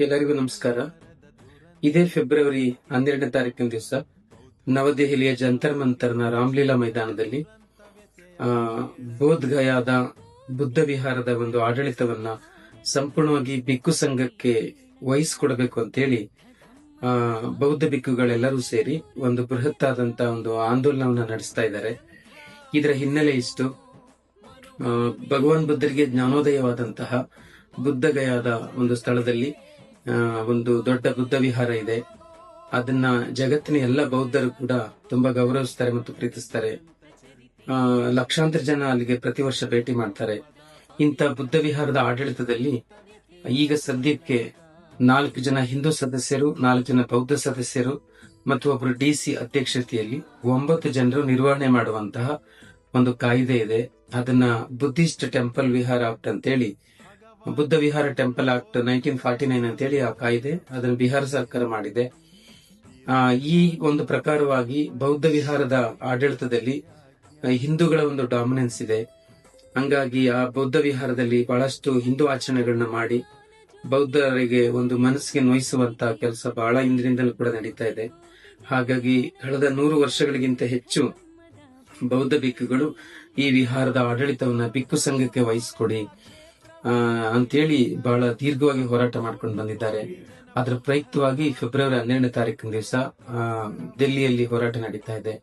ಎಲ್ಲರಿಗೂ ನಮಸ್ಕಾರ. ಇದೇ ಫೆಬ್ರವರಿ 12ನೇ ತಾರೀಕಿನ ದಿವಸ ನವದೆಹಲಿಯ ಜಂತರ್ ಮಂತರ್ನ ರಾಮ್ಲೀಲಾ ಮೈದಾನದಲ್ಲಿ ಬೋಧ್ ಗಯಾದ ಬುದ್ಧ ವಿಹಾರದ ಒಂದು ಆಡಳಿತವನ್ನ ಸಂಪೂರ್ಣವಾಗಿ ಬಿಕ್ಕು ಸಂಘಕ್ಕೆ ವಹಿಸಿಕೊಡಬೇಕು ಅಂತೇಳಿ ಬೌದ್ಧ ಬಿಕ್ಕುಗಳೆಲ್ಲರೂ ಸೇರಿ ಒಂದು ಬೃಹತ್ ಆದಂತಹ ಒಂದು ಆಂದೋಲನವನ್ನ ನಡೆಸ್ತಾ ಇದ್ದಾರೆ. ಇದರ ಹಿನ್ನೆಲೆ ಇಷ್ಟು, ಭಗವಾನ್ ಬುದ್ಧರಿಗೆ ಜ್ಞಾನೋದಯವಾದಂತಹ ಬುದ್ಧ ಗಯಾದ ಒಂದು ಸ್ಥಳದಲ್ಲಿ ಒಂದು ದೊಡ್ಡ ಬುದ್ಧ ವಿಹಾರ ಇದೆ. ಅದನ್ನ ಜಗತ್ತಿನ ಎಲ್ಲ ಬೌದ್ಧರು ಕೂಡ ತುಂಬಾ ಗೌರವಿಸ್ತಾರೆ ಮತ್ತು ಪ್ರೀತಿಸ್ತಾರೆ. ಲಕ್ಷಾಂತರ ಜನ ಅಲ್ಲಿಗೆ ಪ್ರತಿ ವರ್ಷ ಭೇಟಿ ಮಾಡ್ತಾರೆ. ಇಂಥ ಬುದ್ಧ ವಿಹಾರದ ಆಡಳಿತದಲ್ಲಿ ಈಗ ಸದ್ಯಕ್ಕೆ 4 ಜನ ಹಿಂದೂ ಸದಸ್ಯರು, 4 ಜನ ಬೌದ್ಧ ಸದಸ್ಯರು ಮತ್ತು ಒಬ್ಬರು DC ಅಧ್ಯಕ್ಷತೆಯಲ್ಲಿ 9 ಜನರು ನಿರ್ವಹಣೆ ಮಾಡುವಂತಹ ಒಂದು ಕಾಯ್ದೆ ಇದೆ. ಅದನ್ನ ಬುದ್ಧಿಸ್ಟ್ ಟೆಂಪಲ್ ವಿಹಾರ ಆಕ್ಟ್ ಅಂತೇಳಿ, ಬುದ್ಧ ವಿಹಾರ ಟೆಂಪಲ್ ಆಕ್ಟ್ 1949 ಅಂತೇಳಿ ಆ ಕಾಯ್ದೆ, ಅದನ್ನು ಬಿಹಾರ ಸರ್ಕಾರ ಮಾಡಿದೆ. ಈ ಒಂದು ಪ್ರಕಾರವಾಗಿ ಬೌದ್ಧ ವಿಹಾರದ ಆಡಳಿತದಲ್ಲಿ ಹಿಂದೂಗಳ ಒಂದು ಡಾಮಿನೆನ್ಸ್ ಇದೆ. ಹಂಗಾಗಿ ಆ ಬೌದ್ಧ ವಿಹಾರದಲ್ಲಿ ಬಹಳಷ್ಟು ಹಿಂದೂ ಆಚರಣೆಗಳನ್ನ ಮಾಡಿ ಬೌದ್ಧರಿಗೆ ಒಂದು ಮನಸ್ಸಿಗೆ ನೋಯಿಸುವಂತ ಕೆಲಸ ಬಹಳ ಹಿಂದಿನಿಂದಲೂ ಕೂಡ ನಡೀತಾ ಇದೆ. ಹಾಗಾಗಿ ಕಳೆದ 100 ವರ್ಷಗಳಿಗಿಂತ ಹೆಚ್ಚು ಬೌದ್ಧ ಭಿಕ್ಕುಗಳು ಈ ವಿಹಾರದ ಆಡಳಿತವನ್ನ ಬಿಕ್ಕು ಸಂಘಕ್ಕೆ ವಹಿಸಿಕೊಡಿ ಅಂತೇಳಿ ಬಹಳ ದೀರ್ಘವಾಗಿ ಹೋರಾಟ ಮಾಡ್ಕೊಂಡು ಬಂದಿದ್ದಾರೆ. ಅದರ ಪ್ರಯುಕ್ತವಾಗಿ ಫೆಬ್ರವರಿ 12ನೇ ತಾರೀಕಿನ ದಿವಸ ದಿಲ್ಲಿಯಲ್ಲಿ ಹೋರಾಟ ನಡೀತಾ ಇದೆ.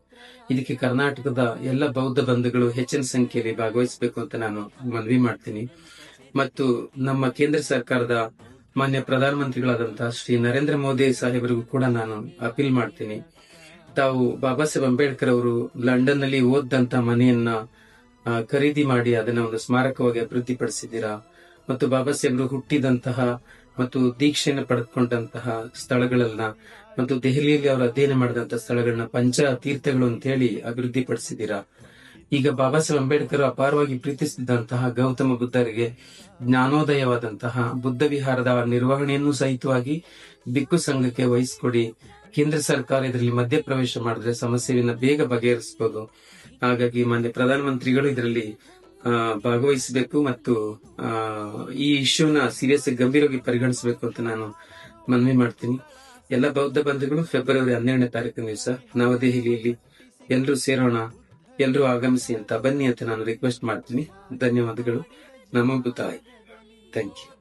ಇದಕ್ಕೆ ಕರ್ನಾಟಕದ ಎಲ್ಲ ಬೌದ್ಧ ಬಂಧುಗಳು ಹೆಚ್ಚಿನ ಸಂಖ್ಯೆಯಲ್ಲಿ ಭಾಗವಹಿಸಬೇಕು ಅಂತ ನಾನು ಮನವಿ ಮಾಡ್ತೀನಿ. ಮತ್ತು ನಮ್ಮ ಕೇಂದ್ರ ಸರ್ಕಾರದ ಮಾನ್ಯ ಪ್ರಧಾನಮಂತ್ರಿಗಳಾದಂತಹ ಶ್ರೀ ನರೇಂದ್ರ ಮೋದಿ ಸಾಹೇಬರಿಗೂ ಕೂಡ ನಾನು ಅಪೀಲ್ ಮಾಡ್ತೀನಿ. ತಾವು ಬಾಬಾ ಸಾಹೇಬ್ ಅಂಬೇಡ್ಕರ್ ಅವರು ಲಂಡನ್ ನಲ್ಲಿ ಓದಂತ ಮನೆಯನ್ನ ಖರೀದಿ ಮಾಡಿ ಅದನ್ನ ಒಂದು ಸ್ಮಾರಕವಾಗಿ ಅಭಿವೃದ್ಧಿಪಡಿಸಿದ್ದೀರಾ, ಮತ್ತು ಬಾಬಾ ಸಾಹೇಬರು ಹುಟ್ಟಿದಂತಹ ಮತ್ತು ದೀಕ್ಷೆಯನ್ನು ಪಡೆದುಕೊಂಡಂತಹ ಸ್ಥಳಗಳನ್ನ ಮತ್ತು ದೆಹಲಿಯಲ್ಲಿ ಅವರು ಅಧ್ಯಯನ ಮಾಡಿದಂತಹ ಸ್ಥಳಗಳನ್ನ ಪಂಚ ತೀರ್ಥಗಳು ಅಂತ ಹೇಳಿ ಅಭಿವೃದ್ಧಿಪಡಿಸಿದ್ದೀರಾ. ಈಗ ಬಾಬಾ ಸಾಹೇಬ್ ಅಂಬೇಡ್ಕರ್ ಅಪಾರವಾಗಿ ಪ್ರೀತಿಸಿದಂತಹ ಗೌತಮ ಬುದ್ಧರಿಗೆ ಜ್ಞಾನೋದಯವಾದಂತಹ ಬುದ್ಧ ವಿಹಾರದ ನಿರ್ವಹಣೆಯನ್ನು ಸಹಿತವಾಗಿ ಬಿಕ್ಕು ಸಂಘಕ್ಕೆ ವಹಿಸಿಕೊಡಿ. ಕೇಂದ್ರ ಸರ್ಕಾರ ಇದರಲ್ಲಿ ಮಧ್ಯಪ್ರವೇಶ ಮಾಡಿದ್ರೆ ಸಮಸ್ಯೆಯನ್ನ ಬೇಗ ಬಗೆಹರಿಸಬಹುದು. ಹಾಗಾಗಿ ಮಾನ್ಯ ಪ್ರಧಾನಮಂತ್ರಿಗಳು ಇದರಲ್ಲಿ ಭಾಗವಹಿಸಬೇಕು ಮತ್ತು ಈ ಇಶ್ಯೂನ ಸೀರಿಯಸ್ ಗಂಭೀರವಾಗಿ ಪರಿಗಣಿಸಬೇಕು ಅಂತ ನಾನು ಮನವಿ ಮಾಡ್ತೀನಿ. ಎಲ್ಲ ಬೌದ್ಧ ಬಂಧುಗಳು ಫೆಬ್ರವರಿ 12ನೇ ತಾರೀಕಿನ ದಿವಸ ನವದೆಹಲಿಯಲ್ಲಿ ಎಲ್ಲರೂ ಸೇರೋಣ, ಎಲ್ಲರೂ ಆಗಮಿಸಿ ಅಂತ ಬನ್ನಿ ಅಂತ ನಾನು ರಿಕ್ವೆಸ್ಟ್ ಮಾಡ್ತೀನಿ. ಧನ್ಯವಾದಗಳು. ನಮೋ ಬುದ್ಧಾಯ. Thank you.